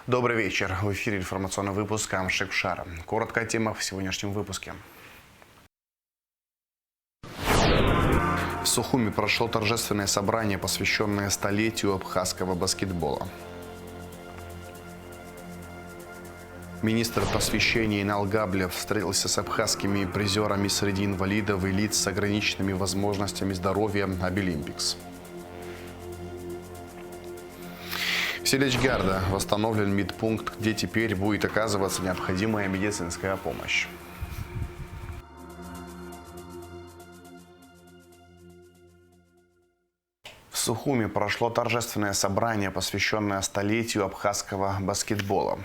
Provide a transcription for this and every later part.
Добрый вечер. В эфире информационный выпуск Амшек Шара. Коротко о темах в сегодняшнем выпуске. В Сухуми прошло торжественное собрание, посвященное столетию абхазского баскетбола. Министр просвещения Инал Габлев встретился с абхазскими призерами среди инвалидов и лиц с ограниченными возможностями здоровья Обилимпикс. В селе Чгарда восстановлен медпункт, где теперь будет оказываться необходимая медицинская помощь. В Сухуми прошло торжественное собрание, посвященное столетию абхазского баскетбола.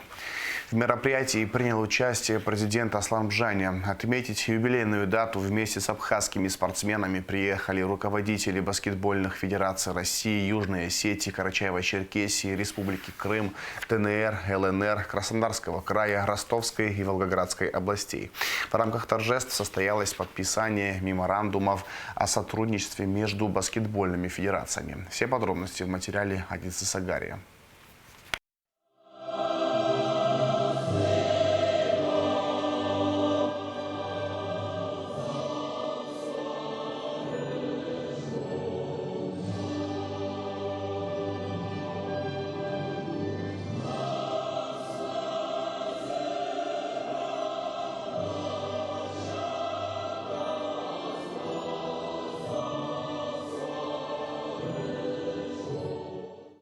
В мероприятии принял участие президент Аслан Бжаня. Отметить юбилейную дату вместе с абхазскими спортсменами приехали руководители баскетбольных федераций России, Южной Осетии, Карачаево-Черкесии, Республики Крым, ДНР, ЛНР, Краснодарского края, Ростовской и Волгоградской областей. В рамках торжеств состоялось подписание меморандумов о сотрудничестве между баскетбольными федерациями. Все подробности в материале Адисы Сагария.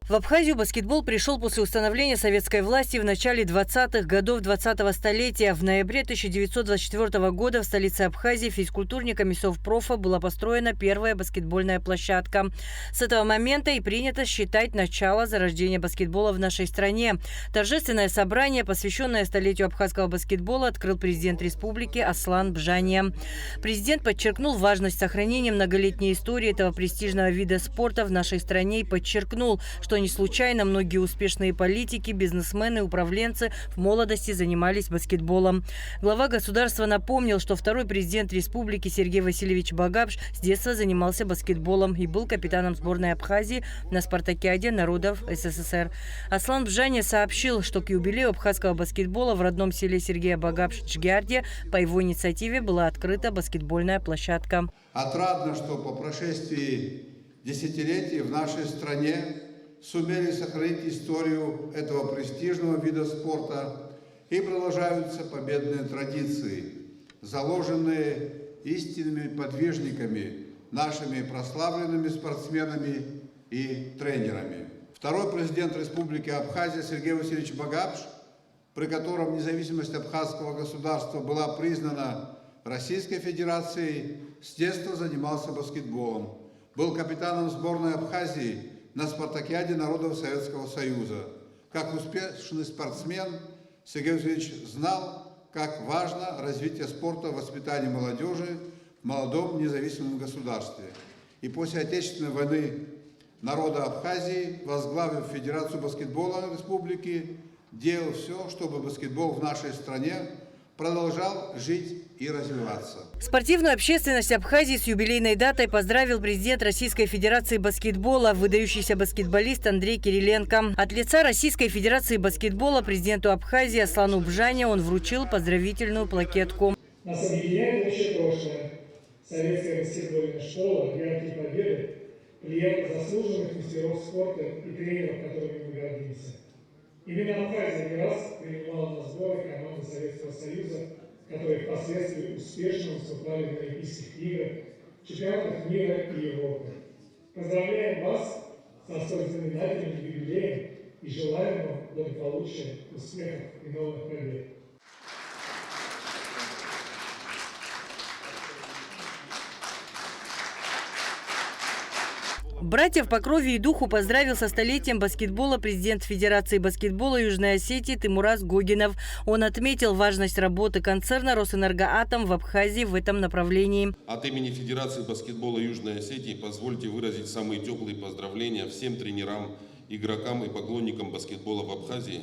В Абхазию баскетбол пришел после установления советской власти в начале 20-х годов 20-го столетия. В ноябре 1924 года в столице Абхазии физкультурниками Совпрофа была построена первая баскетбольная площадка. С этого момента и принято считать начало зарождения баскетбола в нашей стране. Торжественное собрание, посвященное столетию абхазского баскетбола, открыл президент республики Аслан Бжаня. Президент подчеркнул важность сохранения многолетней истории этого престижного вида спорта в нашей стране и подчеркнул, что не случайно многие успешные политики, бизнесмены, управленцы в молодости занимались баскетболом. Глава государства напомнил, что второй президент республики Сергей Васильевич Багапш с детства занимался баскетболом и был капитаном сборной Абхазии на спартакиаде народов СССР. Аслан Бжаня сообщил, что к юбилею абхазского баскетбола в родном селе Сергея Багапш Чгарде по его инициативе была открыта баскетбольная площадка. Отрадно, что по прошествии десятилетий в нашей стране сумели сохранить историю этого престижного вида спорта и продолжаются победные традиции, заложенные истинными подвижниками, нашими прославленными спортсменами и тренерами. Второй президент Республики Абхазия Сергей Васильевич Багапш, при котором независимость абхазского государства была признана Российской Федерацией, с детства занимался баскетболом, был капитаном сборной Абхазии на спартакиаде народов Советского Союза. Как успешный спортсмен, Сергей Васильевич знал, как важно развитие спорта в воспитании молодежи в молодом независимом государстве. И после Отечественной войны народа Абхазии, возглавив Федерацию баскетбола республики, делал все, чтобы баскетбол в нашей стране продолжал жить и развиваться. Спортивную общественность Абхазии с юбилейной датой поздравил президент Российской Федерации баскетбола, выдающийся баскетболист Андрей Кириленко. От лица Российской Федерации баскетбола президенту Абхазии Аслану Бжаня он вручил поздравительную плакетку. Нас объединяет общее прошлое. Советская баскетбольная школа, яркие победы, влияние заслуженных мастеров спорта и тренеров, которыми мы гордимся. Именно Абхазия не раз принимала на сборы команды Советского Союза, которые впоследствии успешно выступали на Олимпийских играх, чемпионатах мира и Европы. Поздравляем вас со столь знаменательным юбилеем и желаем вам благополучия, успехов и новых побед. Братьев по крови и духу поздравил со столетием баскетбола президент Федерации баскетбола Южной Осетии Тимураз Гогинов. Он отметил важность работы концерна «Росэнергоатом» в Абхазии в этом направлении. От имени Федерации баскетбола Южной Осетии позвольте выразить самые теплые поздравления всем тренерам, игрокам и поклонникам баскетбола в Абхазии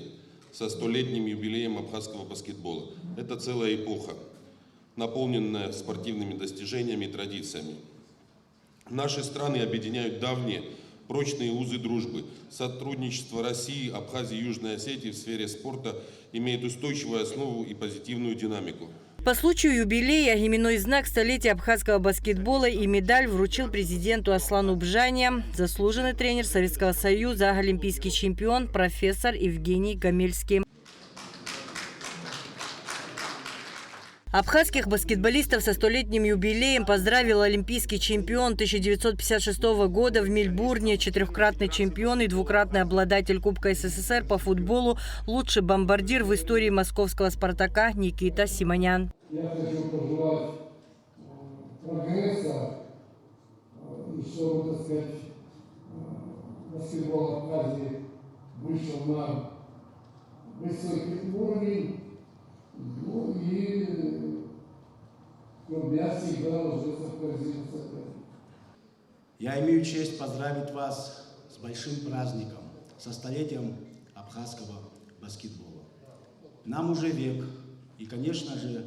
со столетним юбилеем абхазского баскетбола. Это целая эпоха, наполненная спортивными достижениями и традициями. Наши страны объединяют давние прочные узы дружбы. Сотрудничество России, Абхазии и Южной Осетии в сфере спорта имеет устойчивую основу и позитивную динамику. По случаю юбилея именной знак столетия абхазского баскетбола и медаль вручил президенту Аслану Бжане заслуженный тренер Советского Союза, олимпийский чемпион, профессор Евгений Гомельский. Абхазских баскетболистов со столетним юбилеем поздравил олимпийский чемпион 1956 года в Мельбурне, четырехкратный чемпион и двукратный обладатель Кубка СССР по футболу, лучший бомбардир в истории московского «Спартака» Никита Симонян. Я хочу пожелать прогресса, и чтобы, так сказать, баскетбол Абхазии вышел на высокий уровень. Ну и я всегда ложился в корзину соперника. Я имею честь поздравить вас с большим праздником, со столетием абхазского баскетбола. Нам уже век, и, конечно же,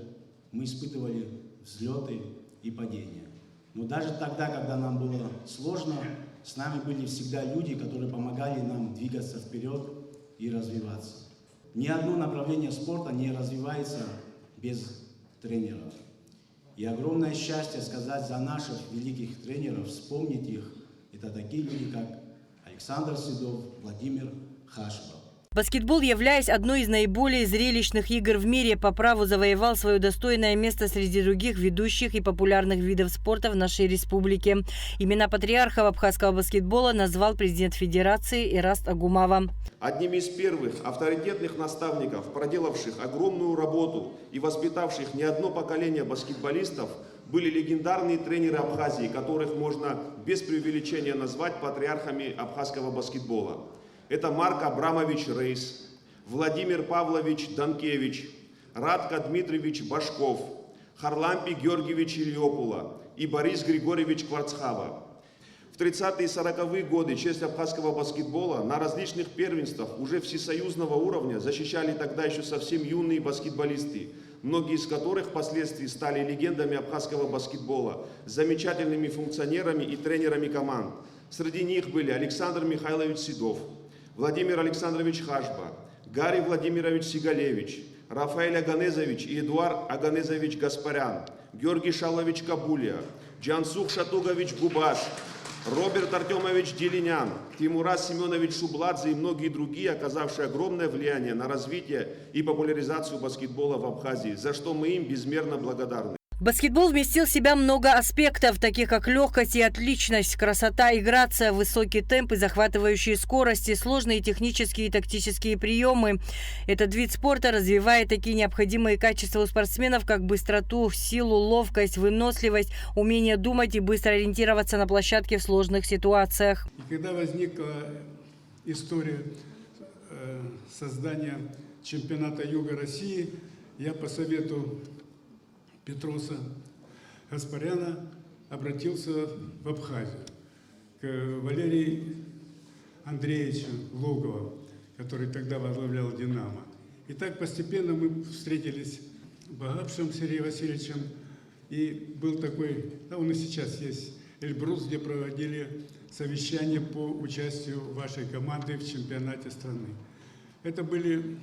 мы испытывали взлеты и падения. Но даже тогда, когда нам было сложно, с нами были всегда люди, которые помогали нам двигаться вперед и развиваться. Ни одно направление спорта не развивается без тренеров. И огромное счастье сказать за наших великих тренеров, вспомнить их. Это такие люди, как Александр Седов, Владимир Хашба. Баскетбол, являясь одной из наиболее зрелищных игр в мире, по праву завоевал свое достойное место среди других ведущих и популярных видов спорта в нашей республике. Имена патриархов абхазского баскетбола назвал президент Федерации Эраст Агумава. Одними из первых авторитетных наставников, проделавших огромную работу и воспитавших не одно поколение баскетболистов, были легендарные тренеры Абхазии, которых можно без преувеличения назвать патриархами абхазского баскетбола. Это Марк Абрамович Рейс, Владимир Павлович Данкевич, Радко Дмитриевич Башков, Харлампий Георгиевич Ильопула и Борис Григорьевич Кварцхава. В 30-е и 40-е годы честь абхазского баскетбола на различных первенствах уже всесоюзного уровня защищали тогда еще совсем юные баскетболисты, многие из которых впоследствии стали легендами абхазского баскетбола, замечательными функционерами и тренерами команд. Среди них были Александр Михайлович Седов, Владимир Александрович Хашба, Гарий Владимирович Сигалевич, Рафаэль Аганезович и Эдуард Аганезович Гаспарян, Георгий Шалович Кабулия, Джансух Шатугович Губаш, Роберт Артемович Делинян, Тимурас Семенович Шубладзе и многие другие, оказавшие огромное влияние на развитие и популяризацию баскетбола в Абхазии, за что мы им безмерно благодарны. Баскетбол вместил в себя много аспектов, таких как легкость и отличность, красота и грация, высокий темп и захватывающие скорости, сложные технические и тактические приемы. Этот вид спорта развивает такие необходимые качества у спортсменов, как быстроту, силу, ловкость, выносливость, умение думать и быстро ориентироваться на площадке в сложных ситуациях. И когда возникла история создания чемпионата Юга России, я по совету Петроса Гаспаряна обратился в Абхазию к Валерию Андреевичу Лугову, который тогда возглавлял «Динамо». И так постепенно мы встретились с Багапшем Сергеем Васильевичем, и был такой, да он и сейчас есть, Эльбрус, где проводили совещание по участию вашей команды в чемпионате страны. Это были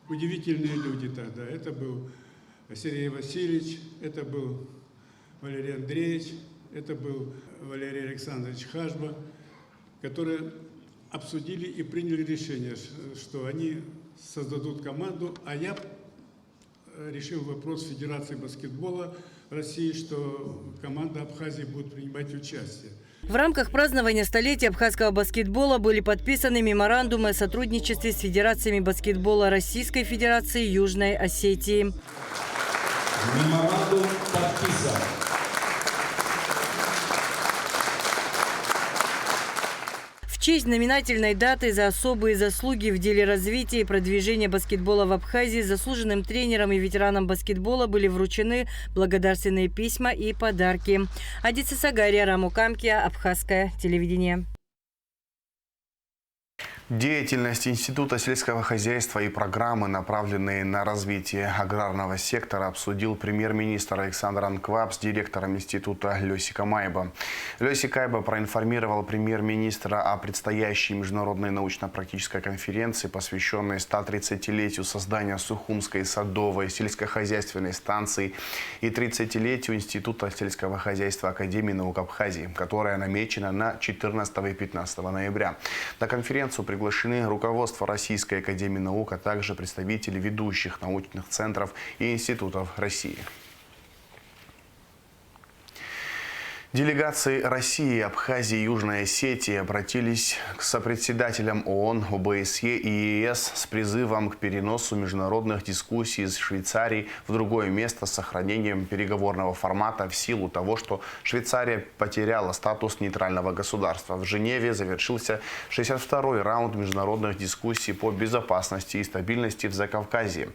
удивительные люди тогда. Это был Сергей Васильевич, это был Валерий Андреевич, это был Валерий Александрович Хашба, которые обсудили и приняли решение, что они создадут команду, а я решил вопрос Федерации баскетбола России, что команда Абхазии будет принимать участие. В рамках празднования столетия абхазского баскетбола были подписаны меморандумы о сотрудничестве с Федерациями баскетбола Российской Федерации и Южной Осетии. Меморандум подписан. В честь знаменательной даты за особые заслуги в деле развития и продвижения баскетбола в Абхазии заслуженным тренерам и ветеранам баскетбола были вручены благодарственные письма и подарки. Адиса Сагария, Раму Камкия, Абхазское телевидение. Деятельность Института сельского хозяйства и программы, направленные на развитие аграрного сектора, обсудил премьер-министр Александр Анкваб с директором института Лёсика Майба. Лёсик Айба проинформировал премьер-министра о предстоящей международной научно-практической конференции, посвященной 130-летию создания Сухумской садовой сельскохозяйственной станции и 30-летию Института сельского хозяйства Академии наук Абхазии, которая намечена на 14 и 15 ноября. На конференцию приглашены руководство Российской академии наук, а также представители ведущих научных центров и институтов России. Делегации России, Абхазии и Южной Осетии обратились к сопредседателям ООН, ОБСЕ и ЕС с призывом к переносу международных дискуссий из Швейцарии в другое место с сохранением переговорного формата в силу того, что Швейцария потеряла статус нейтрального государства. В Женеве завершился 62-й раунд международных дискуссий по безопасности и стабильности в Закавказье.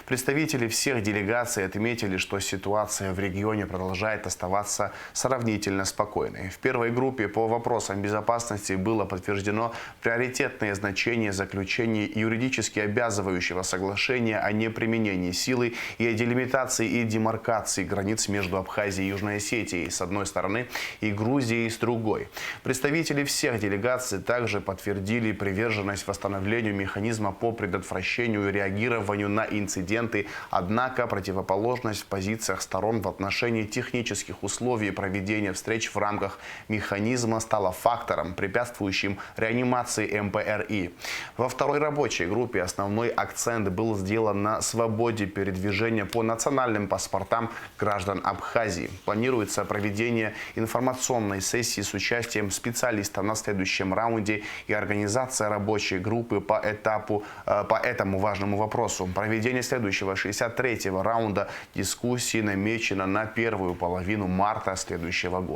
Представители всех делегаций отметили, что ситуация в регионе продолжает оставаться сравнительно спокойной. В первой группе по вопросам безопасности было подтверждено приоритетное значение заключения юридически обязывающего соглашения о неприменении силы и о делимитации и демаркации границ между Абхазией и Южной Осетией с одной стороны и Грузией с другой. Представители всех делегаций также подтвердили приверженность восстановлению механизма по предотвращению и реагированию на инциденты, однако противоположность в позициях сторон в отношении технических условий проведения встреч в рамках механизма стала фактором, препятствующим реанимации МПРИ. Во второй рабочей группе основной акцент был сделан на свободе передвижения по национальным паспортам граждан Абхазии. Планируется проведение информационной сессии с участием специалистов на следующем раунде и организация рабочей группы по этому важному вопросу. Проведение следующего 63-го раунда дискуссии намечено на первую половину марта следующего года.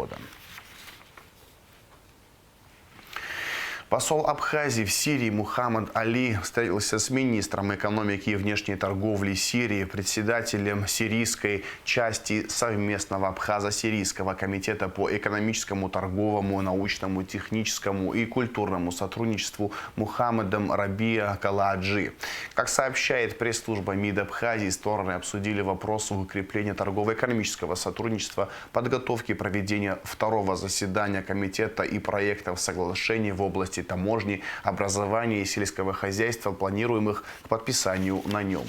Посол Абхазии в Сирии Мухаммад Али встретился с министром экономики и внешней торговли Сирии, председателем сирийской части совместного абхазо-сирийского комитета по экономическому, торговому, научному, техническому и культурному сотрудничеству Мухаммадом Рабия Калааджи. Как сообщает пресс-служба МИД Абхазии, стороны обсудили вопрос укрепления торгово-экономического сотрудничества, подготовки проведения второго заседания комитета и проектов соглашений в области таможни, образования и сельского хозяйства, планируемых к подписанию на нем.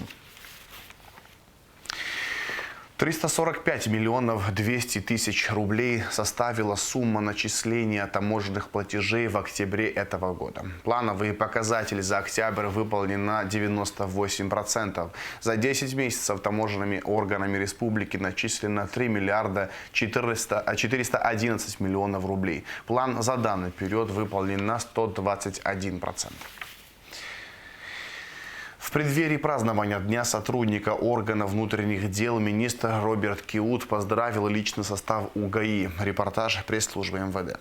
345 миллионов 200 тысяч рублей составила сумма начисления таможенных платежей в октябре этого года. Плановый показатель за октябрь выполнен на 98%. За 10 месяцев таможенными органами республики начислено 3 миллиарда 411 миллионов рублей. План за данный период выполнен на 121%. В преддверии празднования Дня сотрудника органов внутренних дел министр Роберт Киут поздравил личный состав УГАИ. Репортаж пресс-службы МВД.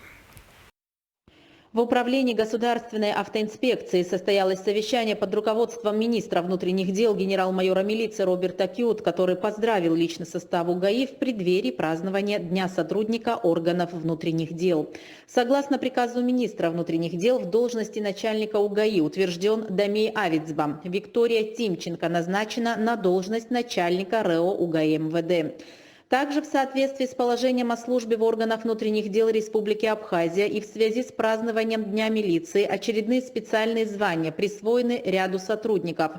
В управлении государственной автоинспекции состоялось совещание под руководством министра внутренних дел генерал-майора милиции Роберта Киут, который поздравил личный состав УГАИ в преддверии празднования Дня сотрудника органов внутренних дел. Согласно приказу министра внутренних дел, в должности начальника УГАИ утвержден Дамей Авицба. Виктория Тимченко назначена на должность начальника РЭО УГАИ МВД. Также в соответствии с положением о службе в органах внутренних дел Республики Абхазия и в связи с празднованием Дня милиции очередные специальные звания присвоены ряду сотрудников.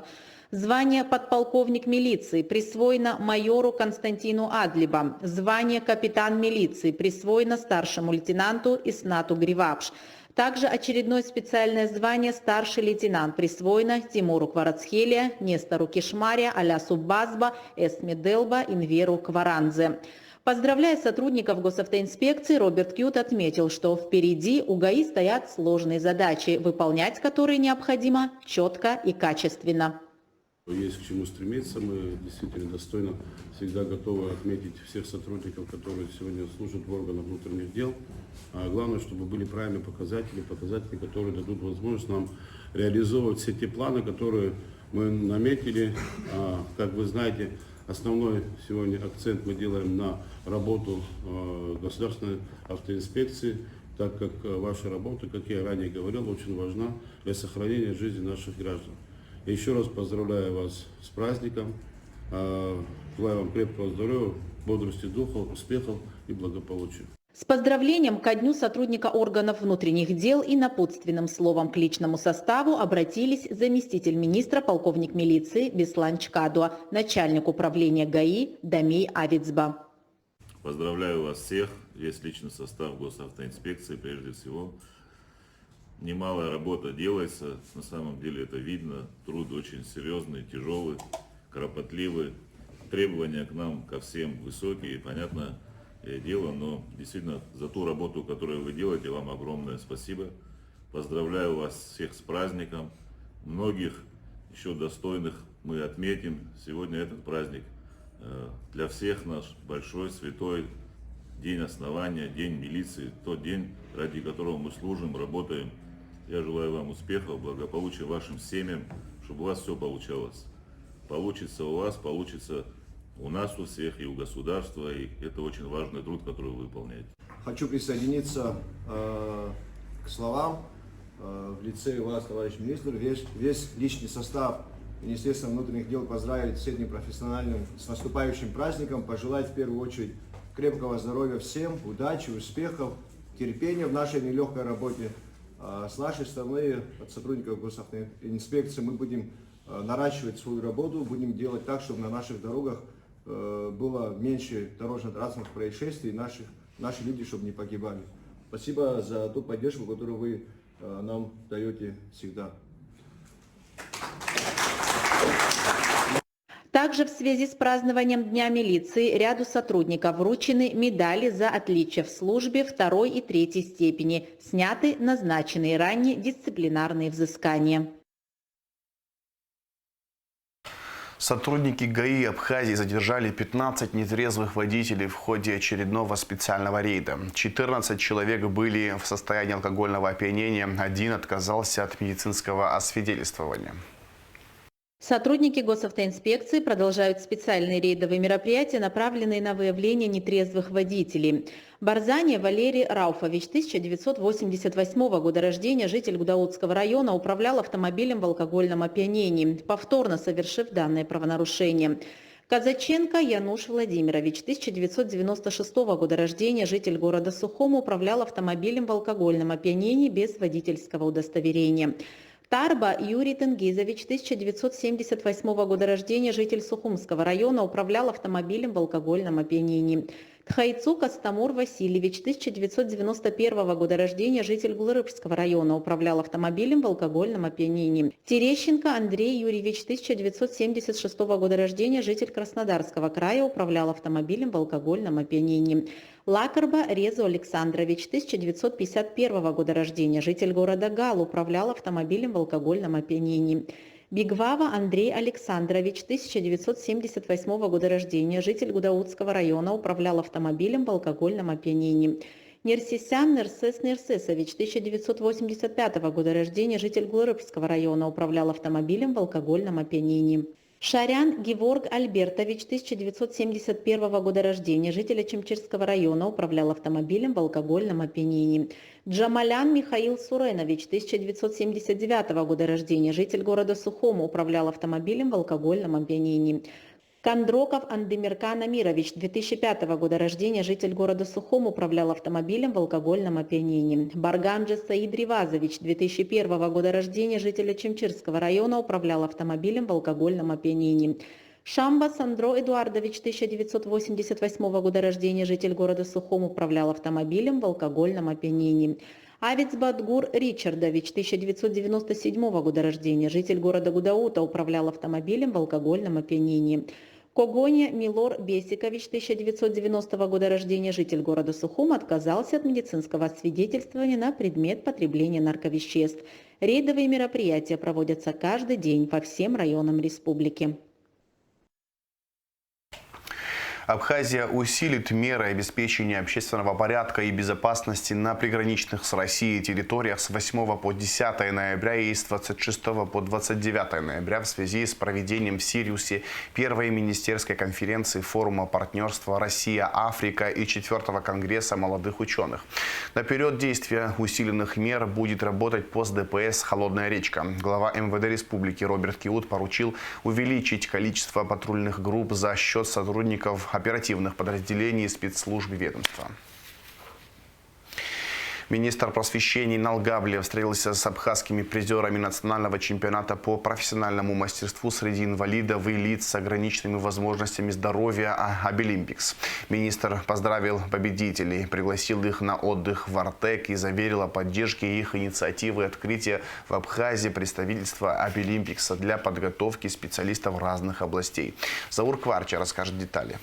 Звание подполковник милиции присвоено майору Константину Адлиба. Звание капитан милиции присвоено старшему лейтенанту Иснату Гривапш. Также очередное специальное звание старший лейтенант присвоено Тимуру Кварацхелия, Нестору Кишмария, Алясу Базба, Эсме Делба, Инверу Кваранзе. Поздравляя сотрудников госавтоинспекции, Роберт Киут отметил, что впереди УГАИ стоят сложные задачи, выполнять которые необходимо четко и качественно. Есть к чему стремиться, мы действительно достойно всегда готовы отметить всех сотрудников, которые сегодня служат в органах внутренних дел. А главное, чтобы были правильные показатели, которые дадут возможность нам реализовывать все те планы, которые мы наметили. Как вы знаете, основной сегодня акцент мы делаем на работу государственной автоинспекции так как ваша работа, как я ранее говорил, очень важна для сохранения жизни наших граждан. Я еще раз поздравляю вас с праздником, желаю вам крепкого здоровья, бодрости духа, успехов и благополучия. С поздравлением ко Дню сотрудника органов внутренних дел и напутственным словом к личному составу обратились заместитель министра, полковник милиции Беслан Чкадуа, начальник управления ГАИ Дамей Авицба. Поздравляю вас всех, весь личный состав госавтоинспекции прежде всего. Немалая работа делается, на самом деле это видно, труд очень серьезный, тяжелый, кропотливый, требования к нам, ко всем высокие, понятно дело, но действительно за ту работу, которую вы делаете, вам огромное спасибо. Поздравляю вас всех с праздником, многих еще достойных мы отметим. Сегодня этот праздник для всех наш большой, святой день основания, день милиции, тот день, ради которого мы служим, работаем. Я желаю вам успехов, благополучия вашим семьям, чтобы у вас все получалось. Получится у вас, получится у нас у всех и у государства, и это очень важный труд, который вы выполняете. Хочу присоединиться к словам в лице вас, товарищ министр, весь личный состав Министерства внутренних дел поздравить с этим профессиональным, с наступающим праздником, пожелать в первую очередь крепкого здоровья всем, удачи, успехов, терпения в нашей нелегкой работе. С нашей стороны, от сотрудников госавтоинспекции, мы будем наращивать свою работу, будем делать так, чтобы на наших дорогах было меньше дорожно-транспортных происшествий, наши люди, чтобы не погибали. Спасибо за ту поддержку, которую вы нам даете всегда. Также в связи с празднованием Дня милиции ряду сотрудников вручены медали за отличие в службе 2 и 3 степени, сняты назначенные ранее дисциплинарные взыскания. Сотрудники ГАИ Абхазии задержали 15 нетрезвых водителей в ходе очередного специального рейда. 14 человек были в состоянии алкогольного опьянения, 1 отказался от медицинского освидетельствования. Сотрудники госавтоинспекции продолжают специальные рейдовые мероприятия, направленные на выявление нетрезвых водителей. Барзани Валерий Рауфович, 1988 года рождения, житель Гудаутского района, управлял автомобилем в алкогольном опьянении, повторно совершив данное правонарушение. Казаченко Януш Владимирович, 1996 года рождения, житель города Сухом, управлял автомобилем в алкогольном опьянении без водительского удостоверения. Тарба Юрий Тенгизович, 1978 года рождения, житель Сухумского района, управлял автомобилем в алкогольном опьянении. Тхайцук Астамур Васильевич, 1991 года рождения, житель Глырыбского района, управлял автомобилем в алкогольном опьянении. Терещенко Андрей Юрьевич, 1976 года рождения, житель Краснодарского края, управлял автомобилем в алкогольном опьянении. Лакарба Резу Александрович, 1951 года рождения, житель города Гал, управлял автомобилем в алкогольном опьянении. Бигвава Андрей Александрович, 1978 года рождения, житель Гудаутского района, управлял автомобилем в алкогольном опьянении. Нерсисян Нерсес Нерсесович, 1985 года рождения, житель Глырыбского района, управлял автомобилем в алкогольном опьянении. Шарян Геворг Альбертович, 1971 года рождения, житель Чемчирского района, управлял автомобилем в алкогольном опьянении. Джамалян Михаил Суренович, 1979 года рождения, житель города Сухому, управлял автомобилем в алкогольном опьянении. Кондроков Андемиркан Амирович, 2005 года рождения, житель города Сухом, управлял автомобилем в алкогольном опьянении. Барганджи Саид Ривазович, 2001 года рождения, житель Чемчирского района, управлял автомобилем в алкогольном опьянении. Шамба Сандро Эдуардович, 1988 года рождения, житель города Сухом, управлял автомобилем в алкогольном опьянении. Авицбадгур Ричардович, 1997 года рождения, житель города Гудаута, управлял автомобилем в алкогольном опьянении. Когоня Милор Бесикович, 1990 года рождения, житель города Сухум, отказался от медицинского освидетельствования на предмет потребления нарковеществ. Рейдовые мероприятия проводятся каждый день по всем районам республики. Абхазия усилит меры обеспечения общественного порядка и безопасности на приграничных с Россией территориях с 8 по 10 ноября и с 26 по 29 ноября в связи с проведением в Сириусе первой министерской конференции форума партнерства Россия-Африка и 4-го конгресса молодых ученых. На период действия усиленных мер будет работать пост ДПС «Холодная речка». Глава МВД Республики Роберт Киут поручил увеличить количество патрульных групп за счет сотрудников оперативных подразделений спецслужб ведомства. Министр просвещения Инал Габлия встретился с абхазскими призерами национального чемпионата по профессиональному мастерству среди инвалидов и лиц с ограниченными возможностями здоровья Обилимпикс. Министр поздравил победителей, пригласил их на отдых в Артек и заверил о поддержке их инициативы открытия в Абхазии представительства Обилимпикса для подготовки специалистов разных областей. Заур Кварча расскажет детали.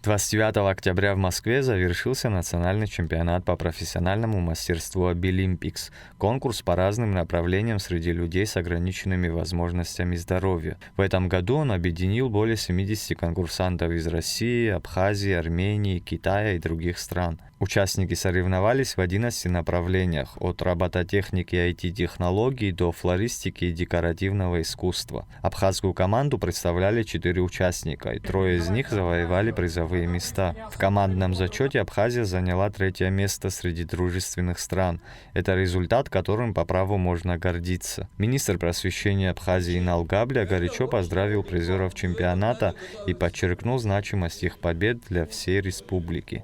29 октября в Москве завершился национальный чемпионат по профессиональному мастерству Обилимпикс. Конкурс по разным направлениям среди людей с ограниченными возможностями здоровья. В этом году он объединил более 70 конкурсантов из России, Абхазии, Армении, Китая и других стран. Участники соревновались в 11 направлениях, от робототехники и IT-технологий до флористики и декоративного искусства. Абхазскую команду представляли 4 участника, и 3 из них завоевали призовые места. В командном зачете Абхазия заняла 3-е место среди дружественных стран. Это результат, которым по праву можно гордиться. Министр просвещения Абхазии Инал Габлия горячо поздравил призеров чемпионата и подчеркнул значимость их побед для всей республики.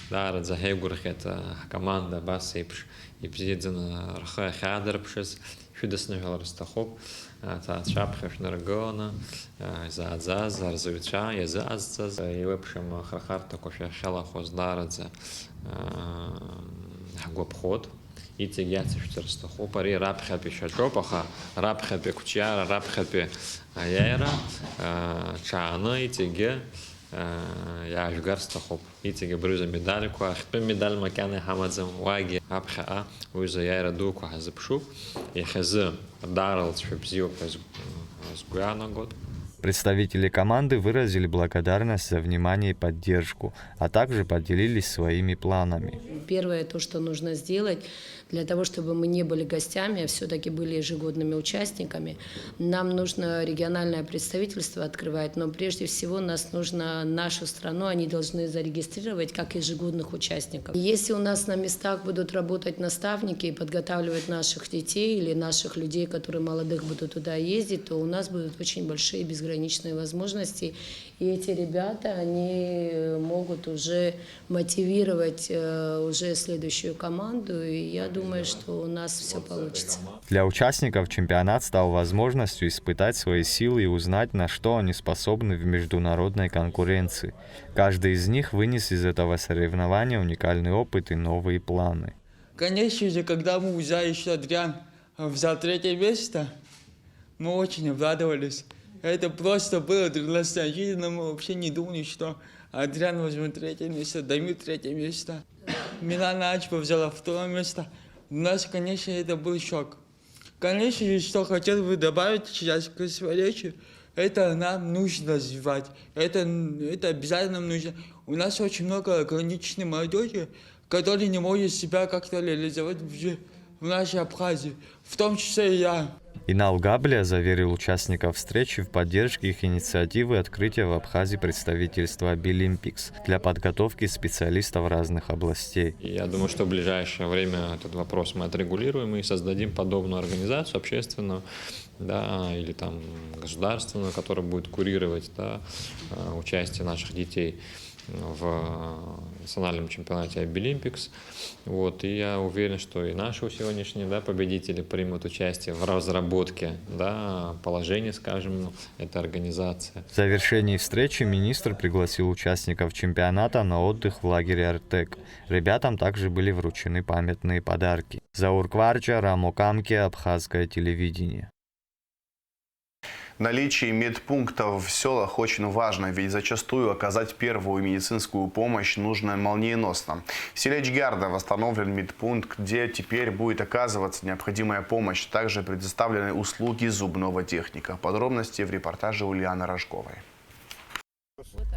Дарадза хейгурхета команда басейпш и президент Рахая Хадерпшес Фюдесневел Растахоп Тачапхев Наргона Заадзаз Арзовича Язаззаз и вепшем Хахарта Кофе Хелахоз Дарадза Гопход и тягятся в Растахоп и Рабхапи Шачопаха Рабхапи Кучяра Рабхапи Аяра Чана и Тиге я Гарстахоп и тебе брюза медальку, а хто медаль макяне хамадзам ваги абха уйза яйра дуку хазапшу и хаз дарал чпзио пазгуяна год. Представители команды выразили благодарность за внимание и поддержку, а также поделились своими планами. Первое, то, что нужно сделать, для того, чтобы мы не были гостями, а все-таки были ежегодными участниками, нам нужно региональное представительство открывать, но прежде всего нас нужно нашу страну, они должны зарегистрировать как ежегодных участников. Если у нас на местах будут работать наставники и подготавливать наших детей или наших людей, которые молодых будут туда ездить, то у нас будут очень большие безграничные возможности, и эти ребята, они могут уже мотивировать уже следующую команду, и я думаю, что у нас все получится. Для участников чемпионат стал возможностью испытать свои силы и узнать, на что они способны в международной конкуренции. Каждый из них вынес из этого соревнования уникальный опыт и новые планы. Конечно же, когда мы узнали, что Адриан взял 3-е место, мы очень обрадовались. Это просто было для нас неожиданно, мы вообще не думали, что Адриан возьмет 3-е место, Дамир 3-е место. Милана Ачпа взяла 2-е место. У нас, конечно, это был шок. Конечно же, что хотел бы добавить сейчас к своей речи, это нам нужно развивать. Это обязательно нужно. У нас очень много ограниченной молодежи, которые не могут себя как-то реализовать в нашей Абхазии, в том числе и я. Инал Габлия заверил участников встречи в поддержке их инициативы открытия в Абхазии представительства Обилимпикс для подготовки специалистов разных областей. Я думаю, что в ближайшее время этот вопрос мы отрегулируем и создадим подобную организацию общественную, да, или там государственную, которая будет курировать, да, участие наших детей в национальном чемпионате Обилимпикс. Вот, и я уверен, что и наши сегодняшние, да, победители примут участие в разработке, да, положения, скажем, этой организации. В завершении встречи министр пригласил участников чемпионата на отдых в лагере Артек. Ребятам также были вручены памятные подарки. Заур Кварча, Рамо Камке, Абхазское телевидение. Наличие медпунктов в селах очень важно, ведь зачастую оказать первую медицинскую помощь нужно молниеносно. В селе Чгярда восстановлен медпункт, где теперь будет оказываться необходимая помощь. Также предоставлены услуги зубного техника. Подробности в репортаже Ульяны Рожковой.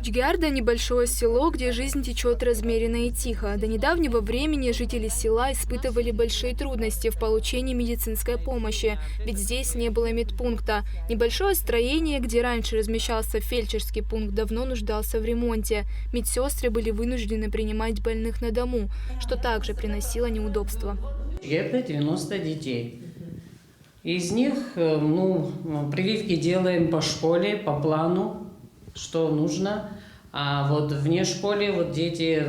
Джигиарда – небольшое село, где жизнь течет размеренно и тихо. До недавнего времени жители села испытывали большие трудности в получении медицинской помощи, ведь здесь не было медпункта. Небольшое строение, где раньше размещался фельдшерский пункт, давно нуждался в ремонте. Медсестры были вынуждены принимать больных на дому, что также приносило неудобства. Это 90 детей. Из них прививки делаем по школе, по плану, что нужно. А вот вне школы дети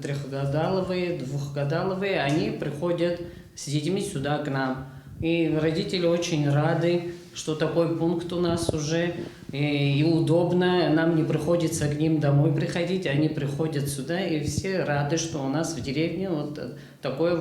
трехгодовалые, двухгодовалые, они приходят с детьми сюда к нам. И родители очень рады, что такой пункт у нас уже и удобно. Нам не приходится к ним домой приходить, они приходят сюда, и все рады, что у нас в деревне такой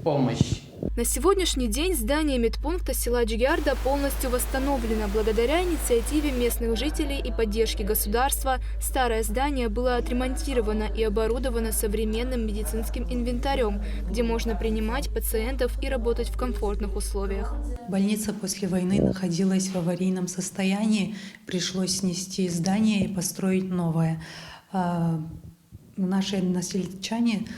помощь. На сегодняшний день здание медпункта села Джигиарда полностью восстановлено. Благодаря инициативе местных жителей и поддержке государства старое здание было отремонтировано и оборудовано современным медицинским инвентарем, где можно принимать пациентов и работать в комфортных условиях. Больница после войны находилась в аварийном состоянии, пришлось снести здание и построить новое. Наши односельчане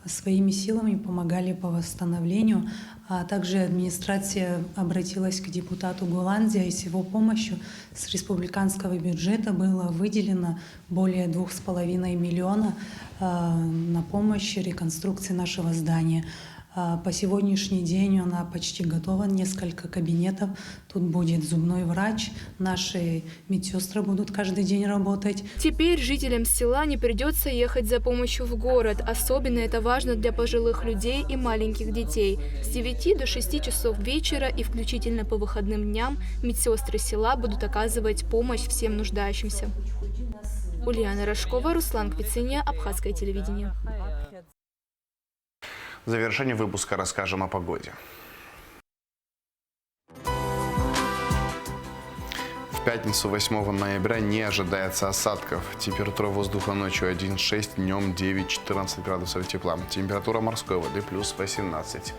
своими силами помогали по восстановлению, а также администрация обратилась к депутату Голландии, и с его помощью с республиканского бюджета было выделено более 2,5 миллиона на помощь реконструкции нашего здания. По сегодняшний день она почти готова, несколько кабинетов. Тут будет зубной врач, наши медсестры будут каждый день работать. Теперь жителям села не придется ехать за помощью в город. Особенно это важно для пожилых людей и маленьких детей. С 9 до 6 часов вечера и включительно по выходным дням медсестры села будут оказывать помощь всем нуждающимся. Ульяна Рожкова, Руслан Квициня, Абхазское телевидение. В завершении выпуска расскажем о погоде. В пятницу 8 ноября не ожидается осадков. Температура воздуха ночью 1,6, днем 9-14 градусов тепла. Температура морской воды плюс 18.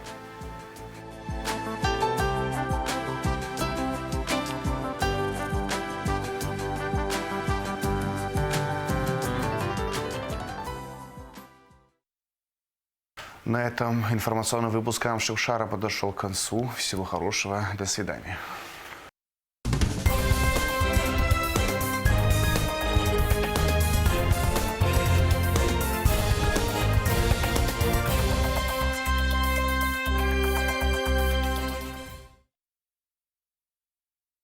На этом информационный выпуск «Амшевшара» подошел к концу. Всего хорошего. До свидания.